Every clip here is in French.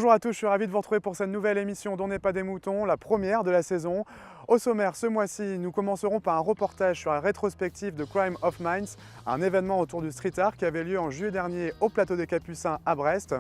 Bonjour à tous, je suis ravi de vous retrouver pour cette nouvelle émission d'On n'est pas des moutons, la première de la saison. Au sommaire, ce mois-ci, nous commencerons par un reportage sur la rétrospective de Crime of Minds, un événement autour du street art qui avait lieu en juillet dernier au plateau des Capucins à Brest.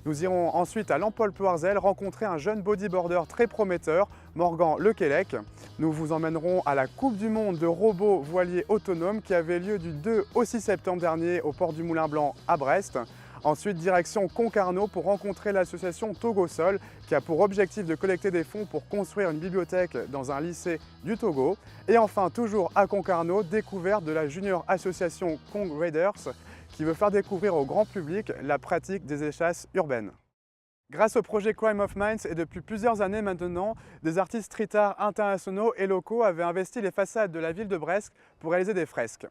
Nous irons ensuite à l'Empole-Ploirzel rencontrer un jeune bodyboarder très prometteur, Morgan Lequelec. Nous vous emmènerons à la Coupe du Monde de robots voiliers autonomes qui avait lieu du 2 au 6 septembre dernier au port du Moulin Blanc à Brest. Ensuite, direction Concarneau pour rencontrer l'association Togosol qui a pour objectif de collecter des fonds pour construire une bibliothèque dans un lycée du Togo. Et enfin, toujours à Concarneau, découverte de la junior association Cong Raiders qui veut faire découvrir au grand public la pratique des échasses urbaines. Grâce au projet Crime of Minds et depuis plusieurs années maintenant, des artistes street art internationaux et locaux avaient investi les façades de la ville de Brest pour réaliser des fresques.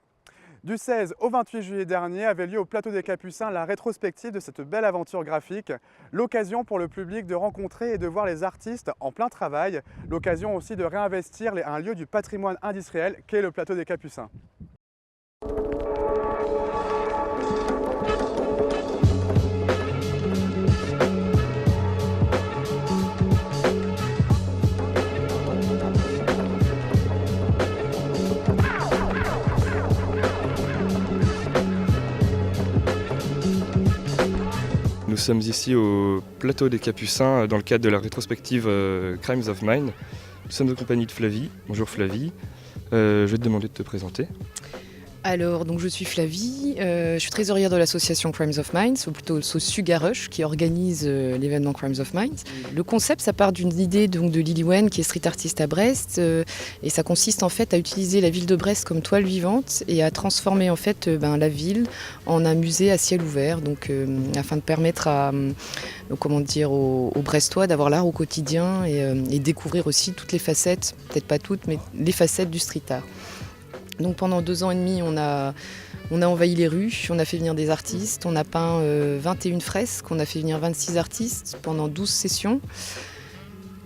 Du 16 au 28 juillet dernier avait lieu au plateau des Capucins la rétrospective de cette belle aventure graphique, l'occasion pour le public de rencontrer et de voir les artistes en plein travail, l'occasion aussi de réinvestir un lieu du patrimoine industriel qu'est le plateau des Capucins. Nous sommes ici au plateau des Capucins dans le cadre de la rétrospective Crimes of Mind. Nous sommes en compagnie de Flavie. Bonjour Flavie. Je vais te demander de te présenter. Alors, donc je suis Flavie, je suis trésorière de l'association Crimes of Minds, ou plutôt Sugarush, qui organise l'événement Crimes of Minds. Le concept, ça part d'une idée donc, de Lily Wen, qui est street artiste à Brest, et ça consiste en fait à utiliser la ville de Brest comme toile vivante et à transformer en fait la ville en un musée à ciel ouvert, donc afin de permettre aux Brestois d'avoir l'art au quotidien et découvrir aussi toutes les facettes, peut-être pas toutes, mais les facettes du street art. Donc pendant 2 ans et demi, on a envahi les rues, on a fait venir des artistes, on a peint 21 fresques, on a fait venir 26 artistes pendant 12 sessions.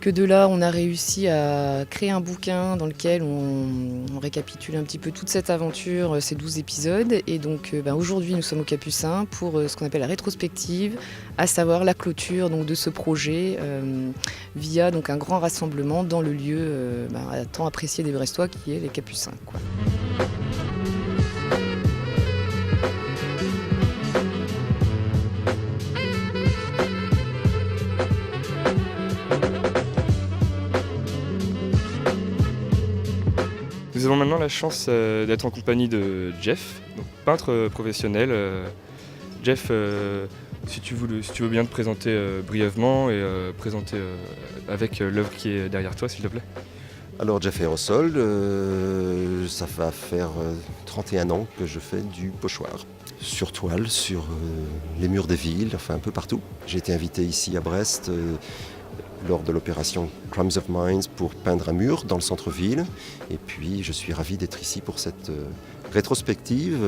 Que de là, on a réussi à créer un bouquin dans lequel on récapitule un petit peu toute cette aventure, ces 12 épisodes. Et donc aujourd'hui, nous sommes au Capucin pour ce qu'on appelle la rétrospective, à savoir la clôture donc, de ce projet via donc, un grand rassemblement dans le lieu tant apprécié des Brestois qui est les Capucins, quoi. Nous avons maintenant la chance d'être en compagnie de Jeff, donc peintre professionnel. Jeff, si tu veux bien te présenter brièvement et présenter avec l'œuvre qui est derrière toi, s'il te plaît. Alors Jeff Aerosol, ça va faire 31 ans que je fais du pochoir. Sur toile, sur les murs des villes, enfin un peu partout. J'ai été invité ici à Brest lors de l'opération Crimes of Minds pour peindre un mur dans le centre-ville. Et puis je suis ravi d'être ici pour cette rétrospective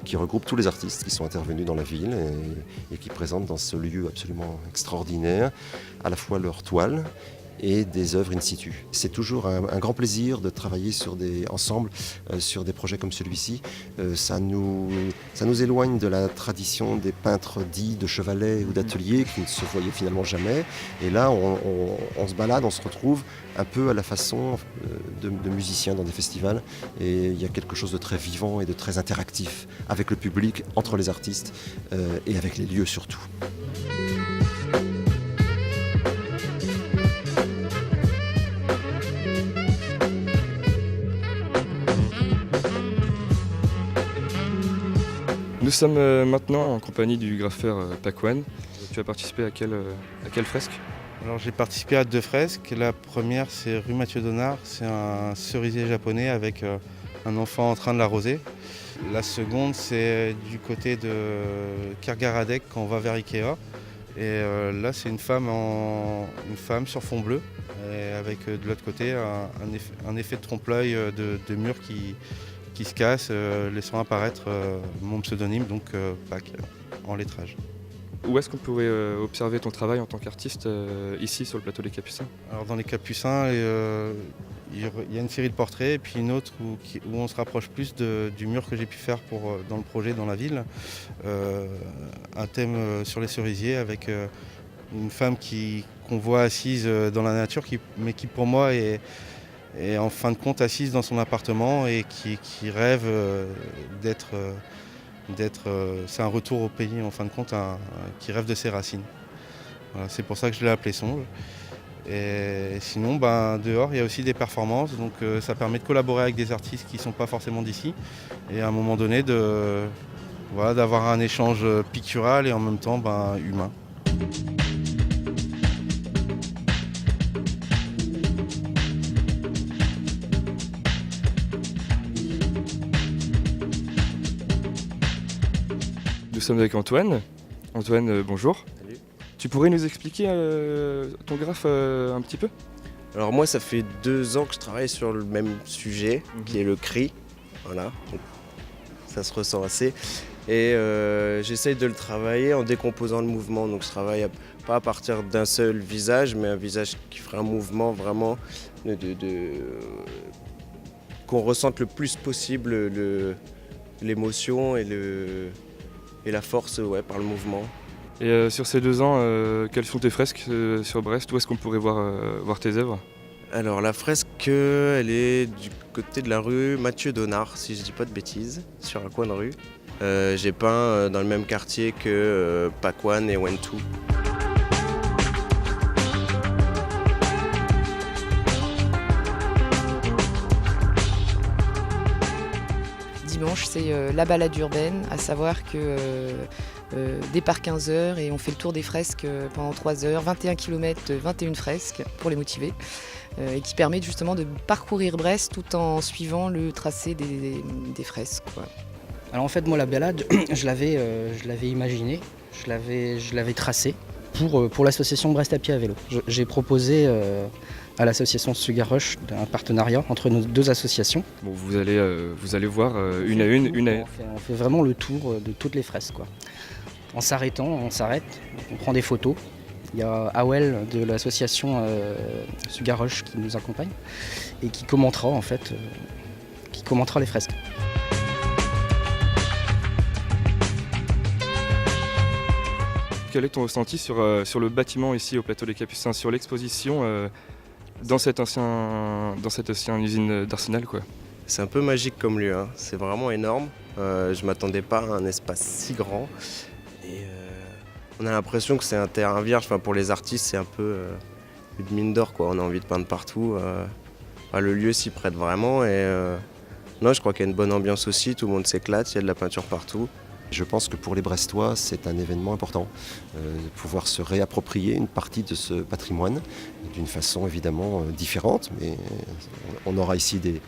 qui regroupe tous les artistes qui sont intervenus dans la ville et qui présentent dans ce lieu absolument extraordinaire à la fois leurs toiles et des œuvres in situ. C'est toujours un grand plaisir de travailler ensemble sur des projets comme celui-ci. Ça nous éloigne de la tradition des peintres dits de chevalet ou d'atelier qui ne se voyaient finalement jamais. Et là, on se balade, on se retrouve un peu à la façon de musiciens dans des festivals. Et il y a quelque chose de très vivant et de très interactif avec le public, entre les artistes et avec les lieux surtout. Nous sommes maintenant en compagnie du graffeur Pakwan. Tu as participé à quelle fresque ? Alors j'ai participé à 2 fresques. La première c'est rue Mathieu Donard, c'est un cerisier japonais avec un enfant en train de l'arroser. La seconde c'est du côté de Kergaradec quand on va vers Ikea. Et là c'est une femme sur fond bleu et avec de l'autre côté un effet de trompe-l'œil de mur qui se casse, laissant apparaître mon pseudonyme, donc Pac, en lettrage. Où est-ce qu'on pourrait observer ton travail en tant qu'artiste ici sur le plateau des Capucins ? Alors dans les Capucins, il y a une série de portraits et puis une autre où on se rapproche plus du mur que j'ai pu faire dans le projet dans la ville. Un thème sur les cerisiers avec une femme qu'on voit assise dans la nature, mais qui pour moi est en fin de compte assise dans son appartement et qui rêve d'être... c'est un retour au pays en fin de compte, qui rêve de ses racines. Voilà, c'est pour ça que je l'ai appelé Songe. Et sinon, dehors, il y a aussi des performances, donc ça permet de collaborer avec des artistes qui ne sont pas forcément d'ici. Et à un moment donné, d'avoir un échange pictural et en même temps humain. Nous sommes avec Antoine. Antoine, bonjour. Salut. Tu pourrais nous expliquer ton graphe un petit peu ? Alors moi, ça fait 2 ans que je travaille sur le même sujet, qui est le cri. Voilà, donc, ça se ressent assez. Et j'essaye de le travailler en décomposant le mouvement. Donc je travaille pas à partir d'un seul visage, mais un visage qui ferait un mouvement vraiment qu'on ressente le plus possible l'émotion et la force par le mouvement. Et sur ces 2 ans, quelles sont tes fresques sur Brest ? Où est-ce qu'on pourrait voir tes œuvres ? Alors la fresque, elle est du côté de la rue Mathieu Donnard, si je dis pas de bêtises, sur un coin de rue. J'ai peint dans le même quartier que Paquan et Wentou. Dimanche, c'est la balade urbaine, à savoir que départ 15h et on fait le tour des fresques pendant 3 heures, 21 km, 21 fresques pour les motiver, et qui permet justement de parcourir Brest tout en suivant le tracé des fresques, quoi. Alors en fait, moi, la balade, je l'avais imaginée, je l'avais tracée pour l'association Brest à pied à vélo. J'ai proposé à l'association Sugarush un partenariat entre nos 2 associations. Bon, vous allez voir une à une. On fait vraiment le tour de toutes les fresques, quoi. En s'arrêtant, on s'arrête, on prend des photos. Il y a Awel de l'association Sugarush qui nous accompagne et qui commentera les fresques. Quel est ton ressenti sur le bâtiment ici au plateau des Capucins, sur l'exposition dans cette ancienne usine d'Arsenal, quoi ? C'est un peu magique comme lieu, hein. C'est vraiment énorme. Je m'attendais pas à un espace si grand. Et on a l'impression que c'est un terrain vierge. Enfin, pour les artistes, c'est un peu une mine d'or, quoi. On a envie de peindre partout. Le lieu s'y prête vraiment. Et non, je crois qu'il y a une bonne ambiance aussi. Tout le monde s'éclate, il y a de la peinture partout. Je pense que pour les Brestois, c'est un événement important, de pouvoir se réapproprier une partie de ce patrimoine, d'une façon évidemment différente, mais on aura ici des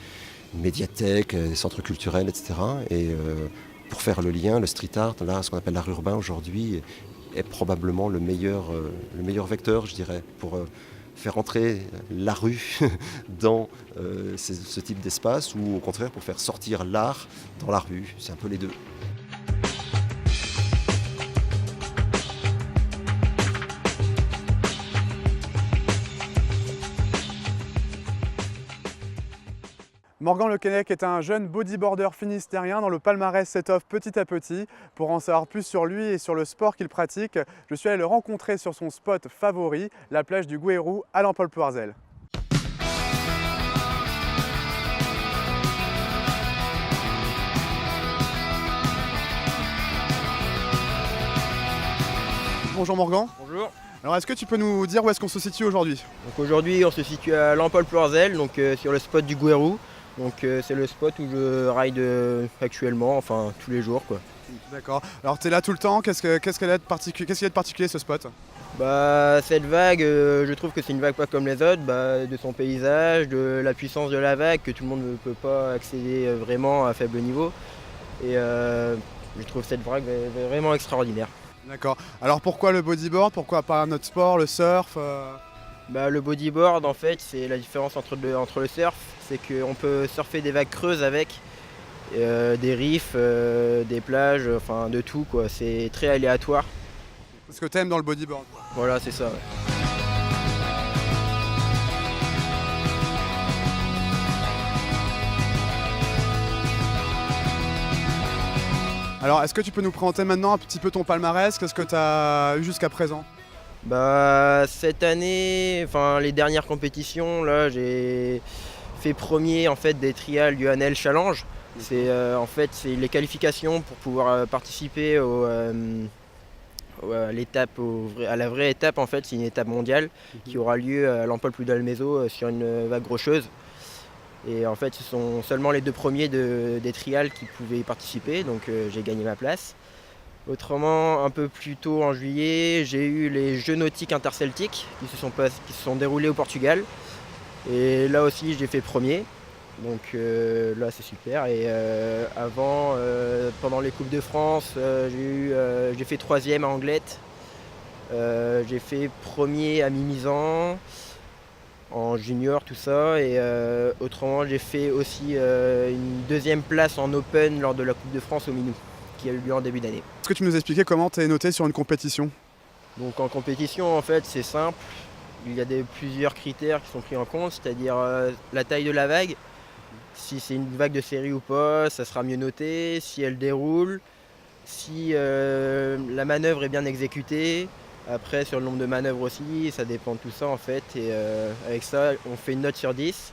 médiathèques, des centres culturels, etc. Et pour faire le lien, le street art, là, ce qu'on appelle l'art urbain aujourd'hui, est probablement le meilleur vecteur, je dirais, pour faire entrer la rue dans ce type d'espace, ou au contraire pour faire sortir l'art dans la rue. C'est un peu les deux. Morgan Lequennec est un jeune bodyboarder finistérien dont le palmarès s'étoffe petit à petit. Pour en savoir plus sur lui et sur le sport qu'il pratique, je suis allé le rencontrer sur son spot favori, la plage du Gouérou à Lampol-Ploirzel. Bonjour Morgan. Bonjour. Alors est-ce que tu peux nous dire où est-ce qu'on se situe aujourd'hui ? Donc aujourd'hui on se situe à Lampol-Ploirzel, donc sur le spot du Gouérou. Donc c'est le spot où je ride actuellement, enfin tous les jours, quoi. D'accord. Alors tu es là tout le temps, qu'est-ce qu'il y a de particulier ce spot ? Cette vague, je trouve que c'est une vague pas comme les autres, de son paysage, de la puissance de la vague, que tout le monde ne peut pas accéder vraiment à faible niveau. Et je trouve cette vague vraiment extraordinaire. D'accord. Alors pourquoi le bodyboard ? Pourquoi pas un autre sport, le surf ? Le bodyboard, en fait, c'est la différence entre le surf, c'est qu'on peut surfer des vagues creuses avec, des riffs, des plages, enfin de tout, quoi. C'est très aléatoire. C'est ce que t'aimes dans le bodyboard. Voilà, c'est ça. Ouais. Alors est-ce que tu peux nous présenter maintenant un petit peu ton palmarès ? Qu'est-ce que tu as eu jusqu'à présent ? Bah, cette année, enfin les dernières compétitions, là j'ai fait premier en fait des trials du ANL Challenge. C'est en fait c'est les qualifications pour pouvoir participer à la vraie étape en fait, c'est une étape mondiale qui aura lieu à l'Empole d'Almezo sur une vague rocheuse. Et en fait ce sont seulement les 2 premiers des trials qui pouvaient y participer, donc j'ai gagné ma place. Autrement, un peu plus tôt en juillet, j'ai eu les Jeux nautiques interceltiques qui se sont déroulés au Portugal. Et là aussi j'ai fait premier, donc là c'est super. Et avant, pendant les Coupes de France, j'ai fait 3e à Anglette. J'ai fait premier à Mimizan, en junior, tout ça. Et autrement, j'ai fait aussi une 2e place en Open lors de la Coupe de France au Minou, qui a eu lieu en début d'année. Est-ce que tu nous expliquais comment tu es noté sur une compétition? Donc en compétition, en fait, c'est simple. Il y a plusieurs critères qui sont pris en compte, c'est-à-dire la taille de la vague. Si c'est une vague de série ou pas, ça sera mieux noté. Si elle déroule, si la manœuvre est bien exécutée. Après, sur le nombre de manœuvres aussi, ça dépend de tout ça en fait. Et avec ça, on fait une note sur 10.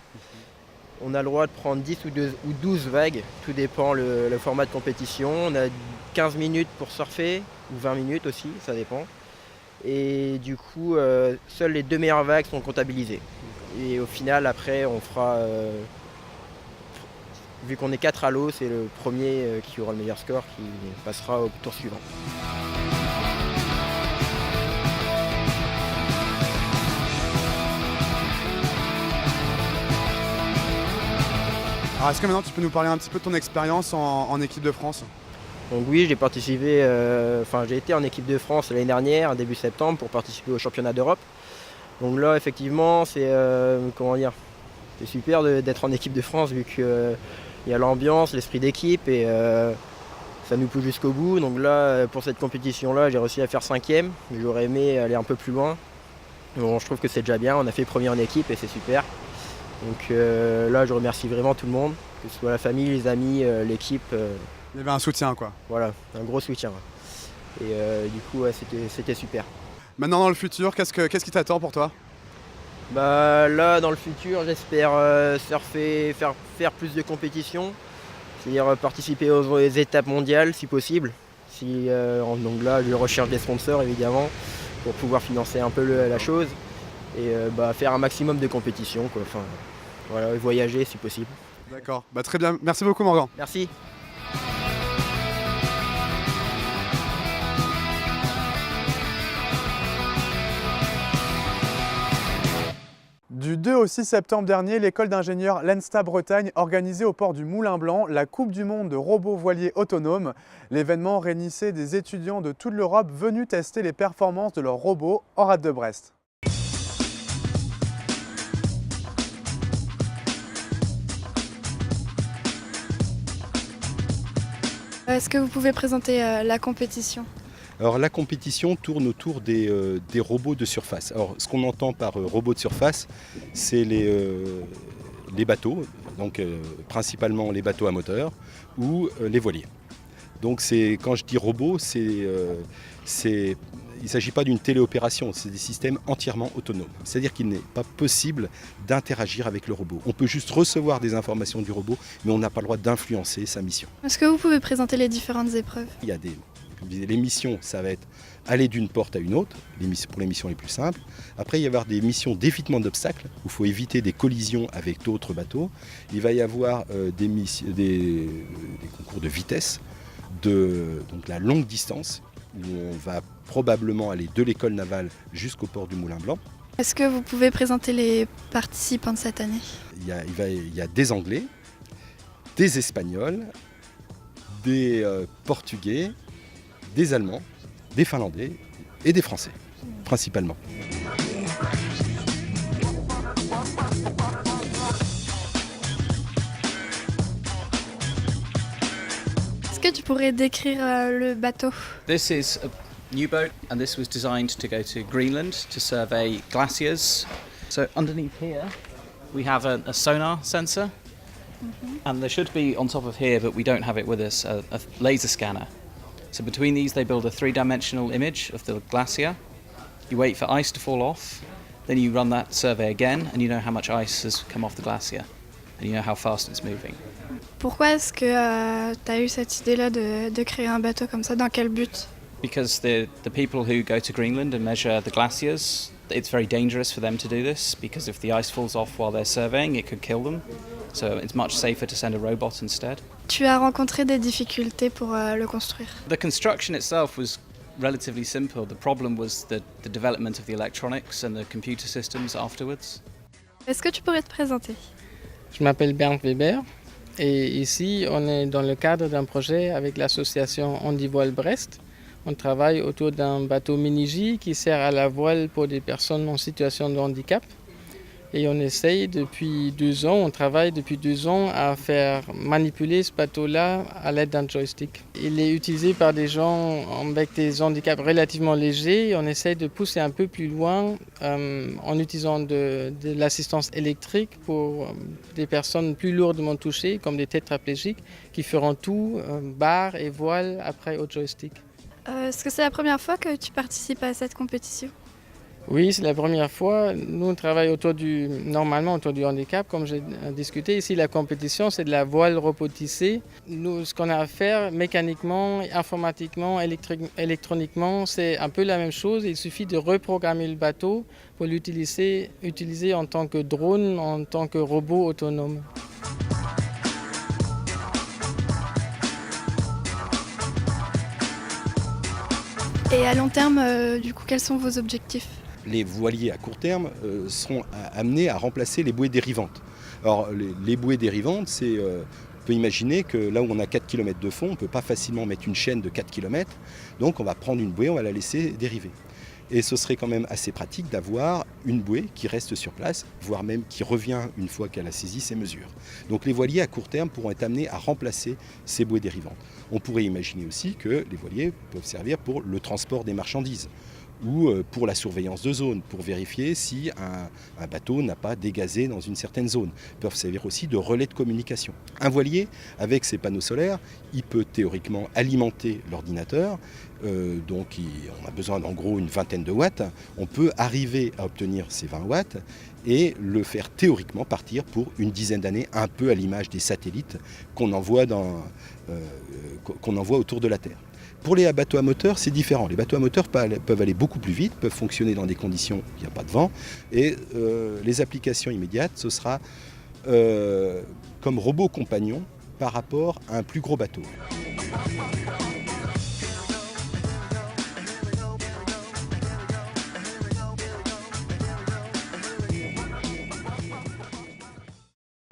On a le droit de prendre 10 ou 12 vagues, tout dépend le format de compétition. On a 15 minutes pour surfer, ou 20 minutes aussi, ça dépend. Et du coup, seules les 2 meilleures vagues sont comptabilisées. Et au final, après, on fera... vu qu'on est 4 à l'eau, c'est le premier qui aura le meilleur score qui passera au tour suivant. Alors est-ce que maintenant tu peux nous parler un petit peu de ton expérience en équipe de France? Donc oui, j'ai participé, j'ai été en équipe de France l'année dernière, début septembre, pour participer au championnat d'Europe. Donc là, effectivement, c'est c'est super d'être en équipe de France vu qu'il y a l'ambiance, l'esprit d'équipe et ça nous pousse jusqu'au bout. Donc là, pour cette compétition-là, j'ai réussi à faire 5e, mais j'aurais aimé aller un peu plus loin. Bon, je trouve que c'est déjà bien, on a fait premier en équipe et c'est super. Donc là, je remercie vraiment tout le monde, que ce soit la famille, les amis, l'équipe. Il y avait un soutien quoi. Voilà, un gros soutien. Et du coup, ouais, c'était super. Maintenant dans le futur, qu'est-ce qui t'attend pour toi? Bah là, dans le futur, j'espère surfer, faire plus de compétitions, c'est-à-dire participer aux étapes mondiales si possible. Donc là, je recherche des sponsors évidemment pour pouvoir financer un peu la chose et faire un maximum de compétitions, quoi. Enfin, voilà, et voyager si possible. D'accord, très bien. Merci beaucoup Morgan. Merci. Du 2 au 6 septembre dernier, l'école d'ingénieurs l'ENSTA Bretagne organisait au port du Moulin Blanc la Coupe du monde de robots voiliers autonomes. L'événement réunissait des étudiants de toute l'Europe venus tester les performances de leurs robots en rade de Brest. Est-ce que vous pouvez présenter la compétition ? Alors la compétition tourne autour des robots de surface. Alors ce qu'on entend par robots de surface, c'est les bateaux, donc principalement les bateaux à moteur ou les voiliers. Donc quand je dis robot, il ne s'agit pas d'une téléopération, c'est des systèmes entièrement autonomes. C'est-à-dire qu'il n'est pas possible d'interagir avec le robot. On peut juste recevoir des informations du robot, mais on n'a pas le droit d'influencer sa mission. Est-ce que vous pouvez présenter les différentes épreuves ? Il y a les missions, ça va être aller d'une porte à une autre, pour les missions les plus simples. Après, il va y avoir des missions d'évitement d'obstacles, où il faut éviter des collisions avec d'autres bateaux. Il va y avoir des concours de vitesse, donc la longue distance, où on va probablement aller de l'école navale jusqu'au port du Moulin Blanc. Est-ce que vous pouvez présenter les participants de cette année ? Il y a des Anglais, des Espagnols, des Portugais, des Allemands, des Finlandais et des Français, principalement. Est-ce que tu pourrais décrire le bateau ? This is a new boat and this was designed to go to Greenland to survey glaciers. So underneath here we have a sonar sensor and there should be on top of here, but we don't have it with us, a laser scanner. So between these they build a 3-dimensional image of the glacier You wait for ice to fall off, then you run that survey again and you know how much ice has come off the glacier and you know how fast it's moving. Pourquoi est-ce que tu as eu cette idée-là de créer un bateau comme ça? Dans quel but? Because the people who go to Greenland and measure the glaciers, it's very dangerous for them to do this because if the ice falls off while they're surveying, it could kill them. So it's much safer to send a robot instead. Tu as rencontré des difficultés pour le construire? The construction itself was relatively simple. The problem was the development of the electronics and the computer systems afterwards. Est-ce que tu pourrais te présenter? Je m'appelle Bernd Weber et ici on est dans le cadre d'un projet avec l'association Handivoile Brest. On travaille autour d'un bateau mini-J qui sert à la voile pour des personnes en situation de handicap. Et on essaye depuis 2 ans, on travaille depuis 2 ans à faire manipuler ce bateau-là à l'aide d'un joystick. Il est utilisé par des gens avec des handicaps relativement légers. On essaye de pousser un peu plus loin en utilisant de l'assistance électrique pour des personnes plus lourdement touchées, comme des tétraplégiques, qui feront tout, barre et voile après au joystick. Est-ce que c'est la première fois que tu participes à cette compétition? Oui, c'est la première fois. Nous, on travaille normalement autour du handicap, comme j'ai discuté. Ici, la compétition, c'est de la voile robotisée. Nous, ce qu'on a à faire mécaniquement, informatiquement, électroniquement, c'est un peu la même chose. Il suffit de reprogrammer le bateau pour l'utiliser en tant que drone, en tant que robot autonome. Et à long terme, du coup, quels sont vos objectifs? Les voiliers à court terme seront amenés à remplacer les bouées dérivantes. Alors les bouées dérivantes, on peut imaginer que là où on a 4 km de fond, on ne peut pas facilement mettre une chaîne de 4 km. Donc on va prendre une bouée, on va la laisser dériver. Et ce serait quand même assez pratique d'avoir une bouée qui reste sur place, voire même qui revient une fois qu'elle a saisi ses mesures. Donc les voiliers à court terme pourront être amenés à remplacer ces bouées dérivantes. On pourrait imaginer aussi que les voiliers peuvent servir pour le transport des marchandises ou pour la surveillance de zone, pour vérifier si un bateau n'a pas dégazé dans une certaine zone. Ils peuvent servir aussi de relais de communication. Un voilier, avec ses panneaux solaires, il peut théoriquement alimenter l'ordinateur, donc on a besoin d'en gros une vingtaine de watts. On peut arriver à obtenir ces 20 watts et le faire théoriquement partir pour une dizaine d'années, un peu à l'image des satellites qu'on envoie autour de la Terre. Pour les bateaux à moteur, c'est différent. Les bateaux à moteur peuvent aller beaucoup plus vite, peuvent fonctionner dans des conditions où il n'y a pas de vent. Et les applications immédiates, ce sera comme robot compagnon par rapport à un plus gros bateau.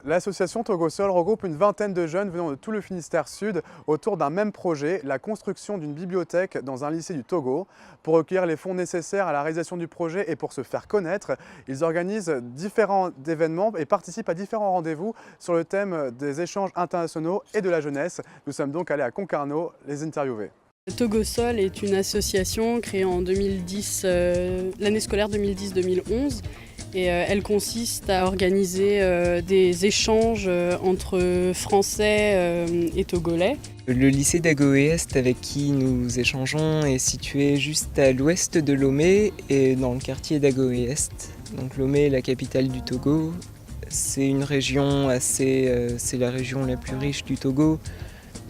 L'association Togosol regroupe une vingtaine de jeunes venant de tout le Finistère Sud autour d'un même projet, la construction d'une bibliothèque dans un lycée du Togo. Pour recueillir les fonds nécessaires à la réalisation du projet et pour se faire connaître, ils organisent différents événements et participent à différents rendez-vous sur le thème des échanges internationaux et de la jeunesse. Nous sommes donc allés à Concarneau les interviewer. Togosol est une association créée en 2010, l'année scolaire 2010-2011. Et elle consiste à organiser des échanges entre Français et Togolais. Le lycée d'Agoé-Est avec qui nous échangeons est situé juste à l'ouest de Lomé et dans le quartier d'Agoé-Est. Donc Lomé est la capitale du Togo. C'est une région c'est la région la plus riche du Togo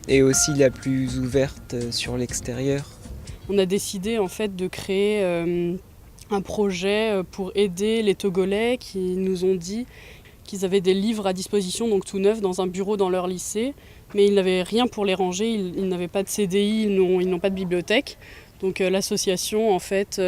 et aussi la plus ouverte sur l'extérieur. On a décidé en fait de créer un projet pour aider les Togolais qui nous ont dit qu'ils avaient des livres à disposition, donc tout neufs, dans un bureau dans leur lycée, mais ils n'avaient rien pour les ranger, ils n'avaient pas de CDI, ils n'ont pas de bibliothèque. Donc l'association en fait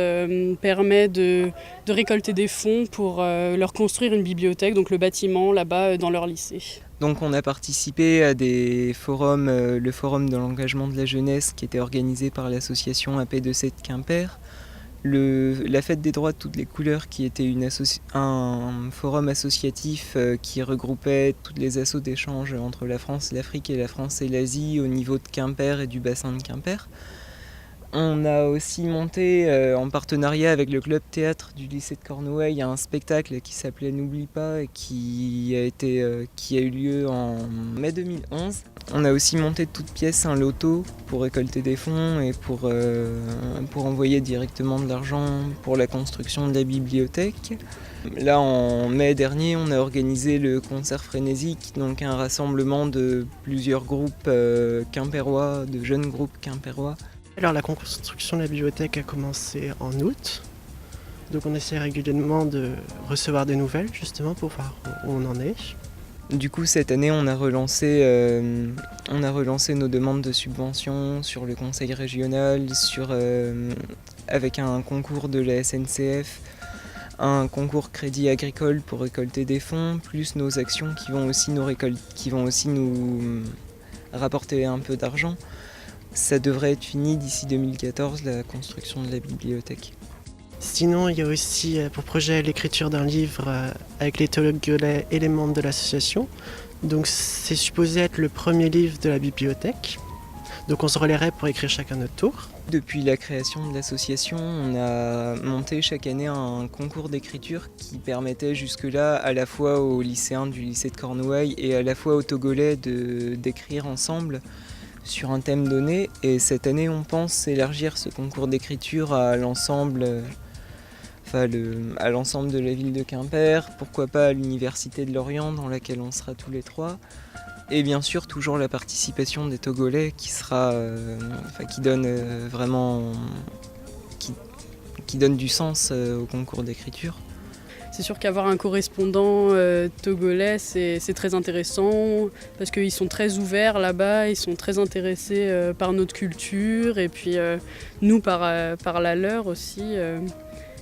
permet de récolter des fonds pour leur construire une bibliothèque, donc le bâtiment là-bas dans leur lycée. Donc on a participé à des forums, le forum de l'engagement de la jeunesse qui était organisé par l'association AP2C de Quimper. La fête des droits de toutes les couleurs qui était un forum associatif qui regroupait toutes les assos d'échange entre la France, l'Afrique et la France et l'Asie au niveau de Quimper et du bassin de Quimper. On a aussi monté en partenariat avec le club théâtre du lycée de Cornouailles un spectacle qui s'appelait N'oublie pas et qui a eu lieu en mai 2011. On a aussi monté de toutes pièces un loto pour récolter des fonds et pour envoyer directement de l'argent pour la construction de la bibliothèque. Là, en mai dernier, on a organisé le concert frénésique, donc un rassemblement de plusieurs groupes quimpérois, de jeunes groupes quimpérois. Alors la construction de la bibliothèque a commencé en août, donc on essaie régulièrement de recevoir des nouvelles justement pour voir où on en est. Du coup, cette année, on a relancé nos demandes de subventions sur le conseil régional, avec un concours de la SNCF, un concours crédit agricole pour récolter des fonds, plus nos actions qui vont aussi nous rapporter un peu d'argent. Ça devrait être fini d'ici 2014, la construction de la bibliothèque. Sinon, il y a aussi pour projet l'écriture d'un livre avec les togolais et les membres de l'association. Donc c'est supposé être le premier livre de la bibliothèque. Donc on se relayerait pour écrire chacun notre tour. Depuis la création de l'association, on a monté chaque année un concours d'écriture qui permettait jusque-là à la fois aux lycéens du lycée de Cornouailles et à la fois aux Togolais d'écrire ensemble sur un thème donné. Et cette année, on pense élargir ce concours d'écriture à l'ensemble de la ville de Quimper, pourquoi pas à l'université de Lorient dans laquelle on sera tous les trois. Et bien sûr, toujours la participation des Togolais qui donne du sens au concours d'écriture. C'est sûr qu'avoir un correspondant togolais, c'est très intéressant parce qu'ils sont très ouverts là-bas, ils sont très intéressés par notre culture et puis nous par la leur aussi.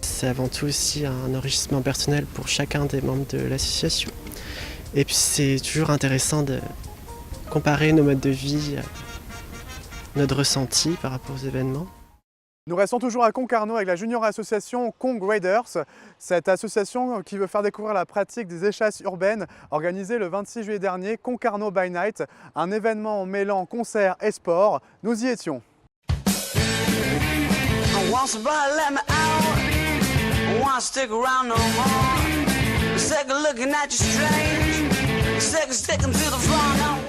C'est avant tout aussi un enrichissement personnel pour chacun des membres de l'association. Et puis c'est toujours intéressant de comparer nos modes de vie, notre ressenti par rapport aux événements. Nous restons toujours à Concarneau avec la junior association Cong Raiders. Cette association qui veut faire découvrir la pratique des échasses urbaines organisée le 26 juillet dernier, Concarneau by Night, un événement mêlant concert et sport. Nous y étions.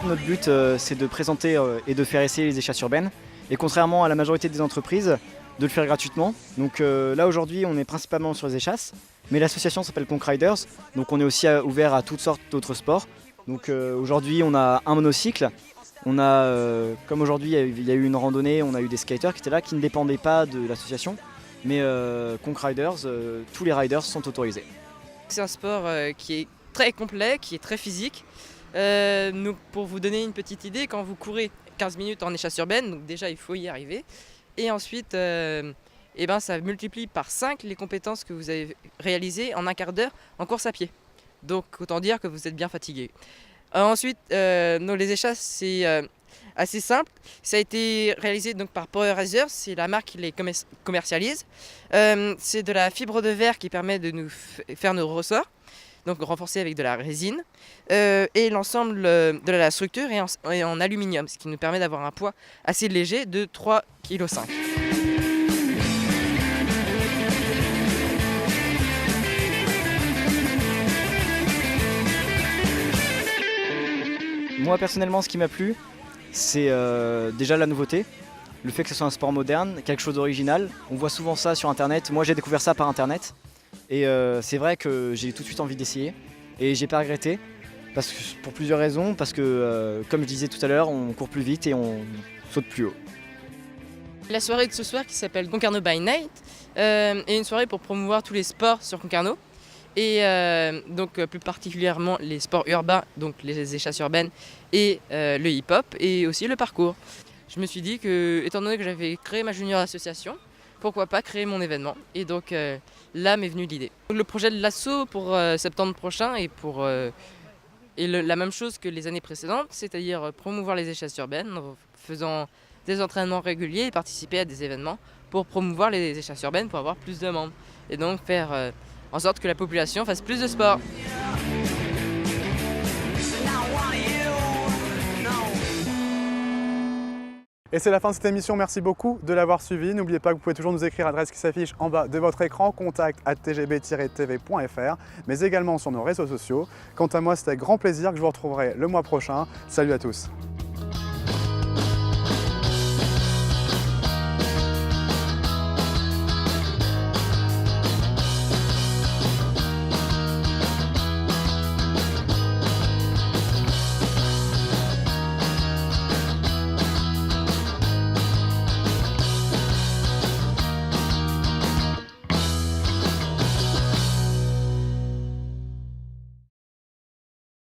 Notre but c'est de présenter et de faire essayer les échasses urbaines et contrairement à la majorité des entreprises de le faire gratuitement. Donc là aujourd'hui on est principalement sur les échasses mais l'association s'appelle Conk Riders donc on est aussi ouvert à toutes sortes d'autres sports. Donc aujourd'hui on a un monocycle, on a comme aujourd'hui il y a eu une randonnée, on a eu des skaters qui étaient là qui ne dépendaient pas de l'association mais Conk Riders, tous les riders sont autorisés. C'est un sport qui est très complet, qui est très physique. Donc pour vous donner une petite idée, quand vous courez 15 minutes en échasse urbaine, donc déjà il faut y arriver. Et ensuite, ça multiplie par 5 les compétences que vous avez réalisées en un quart d'heure en course à pied. Donc autant dire que vous êtes bien fatigué. Ensuite, les échasses, c'est assez simple. Ça a été réalisé donc, par Power Razor, c'est la marque qui les commercialise. C'est de la fibre de verre qui permet de nous faire nos ressorts. Donc renforcé avec de la résine, et l'ensemble de la structure est en aluminium, ce qui nous permet d'avoir un poids assez léger de 3,5 kg. Moi personnellement ce qui m'a plu, c'est déjà la nouveauté, le fait que ce soit un sport moderne, quelque chose d'original. On voit souvent ça sur internet, moi j'ai découvert ça par internet. Et c'est vrai que j'ai tout de suite envie d'essayer et j'ai pas regretté pour plusieurs raisons, parce que comme je disais tout à l'heure, on court plus vite et on saute plus haut. La soirée de ce soir qui s'appelle Concarneau by Night est une soirée pour promouvoir tous les sports sur Concarneau et donc plus particulièrement les sports urbains, donc les échasses urbaines et le hip-hop et aussi le parcours. Je me suis dit que, étant donné que j'avais créé ma junior association, pourquoi pas créer mon événement. Et donc là m'est venue l'idée. Le projet de l'asso pour septembre prochain est la même chose que les années précédentes, c'est-à-dire promouvoir les échasses urbaines en faisant des entraînements réguliers et participer à des événements pour promouvoir les échasses urbaines pour avoir plus de membres. Et donc faire en sorte que la population fasse plus de sport. Et c'est la fin de cette émission, merci beaucoup de l'avoir suivi. N'oubliez pas que vous pouvez toujours nous écrire à l'adresse qui s'affiche en bas de votre écran, contact@tgb-tv.fr, mais également sur nos réseaux sociaux. Quant à moi, c'était avec grand plaisir que je vous retrouverai le mois prochain. Salut à tous.